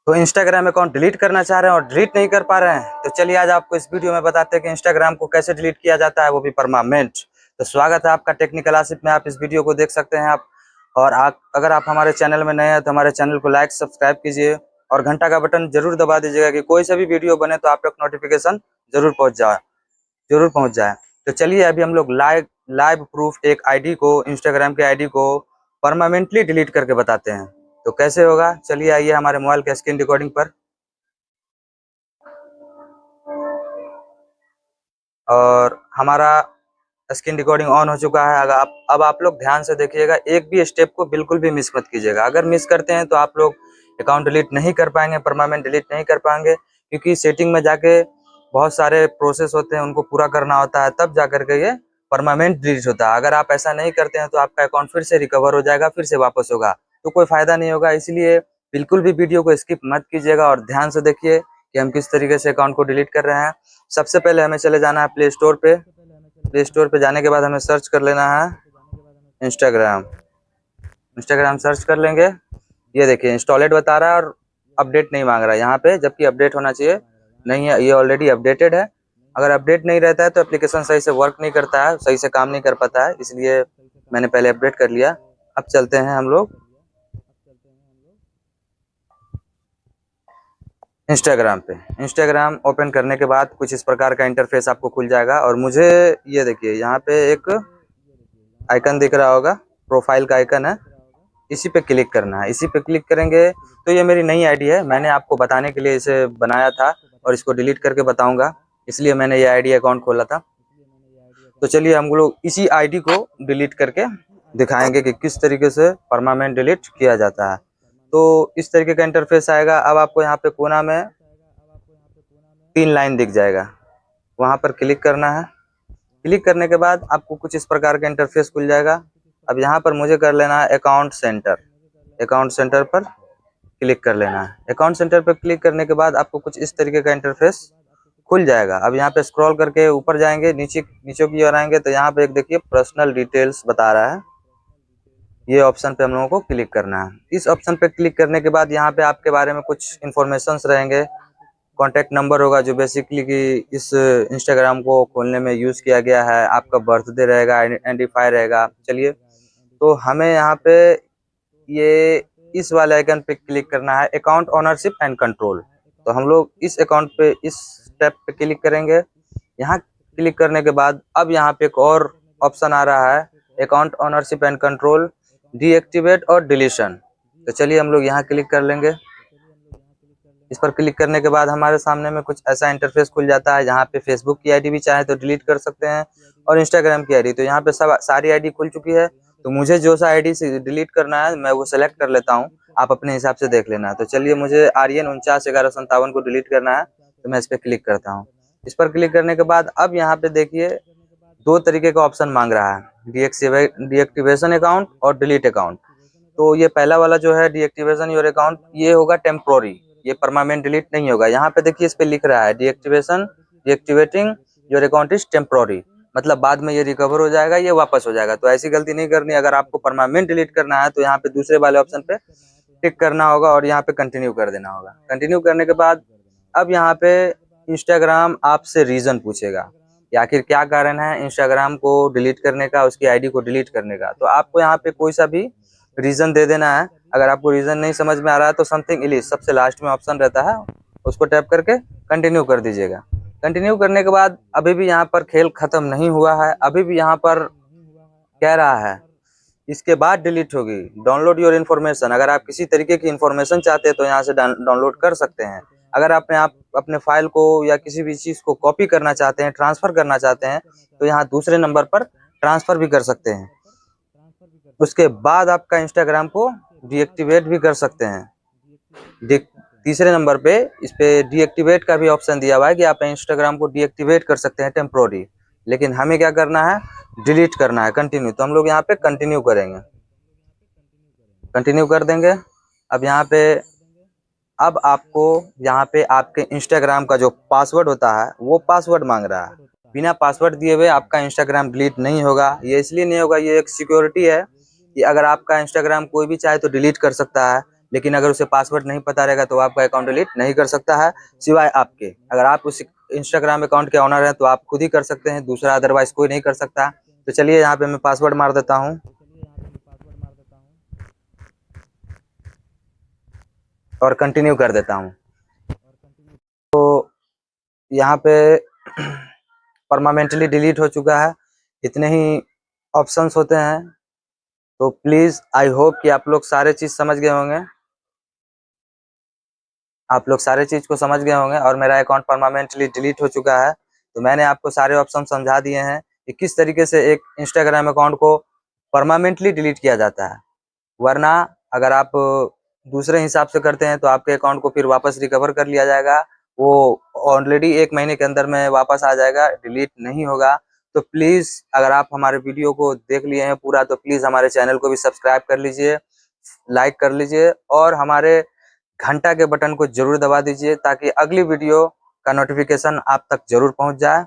तो Instagram account delete करना चाह रहे हैं और डिलीट नहीं कर पा रहे हैं, तो चलिए आज आपको इस वीडियो में बताते हैं कि इंस्टाग्राम को कैसे डिलीट किया जाता है, वो भी परमानेंट। तो स्वागत है आपका टेक्निकल आसिफ में। आप इस वीडियो को देख सकते हैं आप। और अगर आप हमारे चैनल में नए हैं तो हमारे चैनल को लाइक सब्सक्राइब कीजिए और घंटा का बटन जरूर दबा दीजिएगा कि कोई सा भी वीडियो बने तो आप तक नोटिफिकेशन जरूर पहुंच जाए। तो चलिए अभी हम लोग लाइव प्रूफ एक आईडी को, इंस्टाग्राम के आईडी को परमानेंटली डिलीट करके बताते हैं। तो कैसे होगा, चलिए आइए हमारे मोबाइल के स्क्रीन रिकॉर्डिंग पर। और हमारा स्क्रीन रिकॉर्डिंग ऑन हो चुका है। अगर अब आप लोग ध्यान से देखिएगा, एक भी स्टेप को बिल्कुल भी मिस मत कीजिएगा। अगर मिस करते हैं तो आप लोग अकाउंट डिलीट नहीं कर पाएंगे, परमानेंट डिलीट नहीं कर पाएंगे, क्योंकि सेटिंग में जाके बहुत सारे प्रोसेस होते हैं, उनको पूरा करना होता है, तब जाकर के ये परमानेंट डिलीट होता है। अगर आप ऐसा नहीं करते हैं तो आपका अकाउंट फिर से रिकवर हो जाएगा, फिर से वापस होगा, तो कोई फायदा नहीं होगा। इसलिए बिल्कुल भी वीडियो को स्किप मत कीजिएगा और ध्यान से देखिए कि हम किस तरीके से अकाउंट को डिलीट कर रहे हैं। सबसे पहले हमें चले जाना है प्ले स्टोर पे। प्ले स्टोर पे जाने के बाद हमें सर्च कर लेना है इंस्टाग्राम। इंस्टाग्राम सर्च कर लेंगे। ये देखिए इंस्टॉलेड बता रहा है और अपडेट नहीं मांग रहा है यहाँ पे, जबकि अपडेट होना चाहिए, नहीं है, ये ऑलरेडी अपडेटेड है। अगर अपडेट नहीं रहता है तो एप्लीकेशन सही से वर्क नहीं करता है, सही से काम नहीं कर पाता है, इसलिए मैंने पहले अपडेट कर लिया। अब चलते हैं हम लोग इंस्टाग्राम पे। इंस्टाग्राम ओपन करने के बाद कुछ इस प्रकार का इंटरफेस आपको खुल जाएगा और मुझे ये देखिए यहाँ पे एक आइकन दिख रहा होगा, प्रोफाइल का आइकन है, इसी पे क्लिक करना है। इसी पे क्लिक करेंगे तो ये मेरी नई आईडी है, मैंने आपको बताने के लिए इसे बनाया था और इसको डिलीट करके बताऊंगा, इसलिए मैंने ये आईडी अकाउंट खोला था। तो चलिए हम लोग इसी आईडी को डिलीट करके दिखाएंगे कि किस तरीके से परमानेंट डिलीट किया जाता है। तो इस तरीके का इंटरफेस आएगा। अब आपको यहाँ पे कोना में 3 लाइन दिख जाएगा, वहां पर क्लिक करना है। क्लिक करने के बाद आपको कुछ इस प्रकार का इंटरफेस खुल जाएगा। अब यहाँ पर मुझे कर लेना है अकाउंट सेंटर। अकाउंट सेंटर पर क्लिक कर लेना है। अकाउंट सेंटर पर क्लिक करने के बाद आपको कुछ इस तरीके का इंटरफेस खुल जाएगा। अब यहाँ पे स्क्रॉल करके ऊपर जाएंगे, नीचे की ओर आएंगे तो यहाँ पे एक देखिए पर्सनल डिटेल्स बता रहा है, ये ऑप्शन पे हम लोगों को क्लिक करना है। इस ऑप्शन पे क्लिक करने के बाद यहाँ पे आपके बारे में कुछ इन्फॉर्मेशन रहेंगे। कॉन्टैक्ट नंबर होगा जो बेसिकली कि इस इंस्टाग्राम को खोलने में यूज किया गया है, आपका बर्थडे रहेगा, आइडेंटिफाई रहेगा। चलिए, तो हमें यहाँ पे ये इस वाले आइकन पे क्लिक करना है, अकाउंट ओनरशिप एंड कंट्रोल। तो हम लोग इस अकाउंट पे, इस स्टेप पे क्लिक करेंगे। यहाँ क्लिक करने के बाद अब यहाँ पे एक और ऑप्शन आ रहा है, account ownership and control, deactivate और डिलीशन। तो चलिए हम लोग यहाँ क्लिक कर लेंगे। इस पर क्लिक करने के बाद हमारे सामने में कुछ ऐसा इंटरफेस खुल जाता है, जहाँ पे फेसबुक की आईडी भी चाहे तो डिलीट कर सकते हैं और इंस्टाग्राम की आईडी। तो यहाँ पे सब सारी आईडी खुल चुकी है, तो मुझे जो सा आईडी से डिलीट करना है मैं वो सेलेक्ट कर लेता हूँ, आप अपने हिसाब से देख लेना। तो चलिए, मुझे आर्यन 491157 को डिलीट करना है, तो मैं इस पर क्लिक करता हूँ। इस पर क्लिक करने के बाद अब यहाँ पे देखिए 2 तरीके का ऑप्शन मांग रहा है, डीएक्टिवेशन अकाउंट और डिलीट अकाउंट। तो ये पहला वाला जो है डीएक्टिवेशन योर अकाउंट, ये होगा टेम्पोररी, ये परमानेंट डिलीट नहीं होगा। यहाँ पे देखिए इस पे लिख रहा है deactivating your account is temporary, मतलब बाद में ये रिकवर हो जाएगा, ये वापस हो जाएगा। तो ऐसी गलती नहीं करनी। अगर आपको परमानेंट डिलीट करना है तो यहाँ पे दूसरे वाले ऑप्शन पे टिक करना होगा और यहाँ पे कंटिन्यू कर देना होगा। कंटिन्यू करने के बाद अब यहाँ पे इंस्टाग्राम आपसे रीजन पूछेगा कि आखिर क्या कारण है इंस्टाग्राम को डिलीट करने का, उसकी आईडी को डिलीट करने का। तो आपको यहाँ पे कोई सा भी रीजन दे देना है। अगर आपको रीजन नहीं समझ में आ रहा है तो समथिंग इलीज सबसे लास्ट में ऑप्शन रहता है, उसको टैप करके कंटिन्यू कर दीजिएगा। कंटिन्यू करने के बाद अभी भी यहाँ पर खेल खत्म नहीं हुआ है, अभी भी यहाँ पर कह रहा है इसके बाद डिलीट होगी, डाउनलोड योर इन्फॉर्मेशन। अगर आप किसी तरीके की इन्फॉर्मेशन चाहते हैं तो यहाँ से डाउनलोड कर सकते हैं। अगर आप अपने फाइल को या किसी भी चीज को कॉपी करना चाहते हैं, ट्रांसफर करना चाहते हैं, तो यहाँ दूसरे नंबर पर ट्रांसफर भी कर सकते हैं। उसके बाद आपका इंस्टाग्राम को डीएक्टिवेट भी कर सकते हैं। तीसरे नंबर पे इस पे डीएक्टिवेट का भी ऑप्शन दिया हुआ है कि आप इंस्टाग्राम को डीएक्टिवेट कर सकते हैं टेम्पोररी, लेकिन हमें क्या करना है, डिलीट करना है, कंटिन्यू। तो हम लोग यहाँ पे कंटिन्यू करेंगे, कंटिन्यू कर देंगे। अब यहाँ पे अब आपको यहाँ पे आपके इंस्टाग्राम का जो पासवर्ड होता है वो पासवर्ड मांग रहा है। बिना पासवर्ड दिए हुए आपका इंस्टाग्राम डिलीट नहीं होगा। ये इसलिए नहीं होगा, ये एक सिक्योरिटी है कि अगर आपका इंस्टाग्राम कोई भी चाहे तो डिलीट कर सकता है, लेकिन अगर उसे पासवर्ड नहीं पता रहेगा तो आपका अकाउंट डिलीट नहीं कर सकता है, सिवाय आपके। अगर आप उस इंस्टाग्राम अकाउंट के ऑनर हैं तो आप खुद ही कर सकते हैं, दूसरा अदरवाइज कोई नहीं कर सकता। तो चलिए यहाँ पे मैं पासवर्ड मार देता हूँ और कंटिन्यू कर देता हूँ। तो यहाँ पे परमानेंटली डिलीट हो चुका है, इतने ही ऑप्शंस होते हैं। तो प्लीज आई होप कि आप लोग सारे चीज समझ गए होंगे, आप लोग सारे चीज को समझ गए होंगे और मेरा अकाउंट परमानेंटली डिलीट हो चुका है। तो मैंने आपको सारे ऑप्शन समझा दिए हैं कि किस तरीके से एक इंस्टाग्राम अकाउंट को परमानेंटली डिलीट किया जाता है। वरना अगर आप दूसरे हिसाब से करते हैं तो आपके अकाउंट को फिर वापस रिकवर कर लिया जाएगा, वो ऑलरेडी 1 महीने के अंदर में वापस आ जाएगा, डिलीट नहीं होगा। तो प्लीज अगर आप हमारे वीडियो को देख लिए हैं पूरा तो प्लीज हमारे चैनल को भी सब्सक्राइब कर लीजिए, लाइक कर लीजिए और हमारे घंटा के बटन को जरूर दबा दीजिए ताकि अगली वीडियो का नोटिफिकेशन आप तक जरूर पहुंच जाए।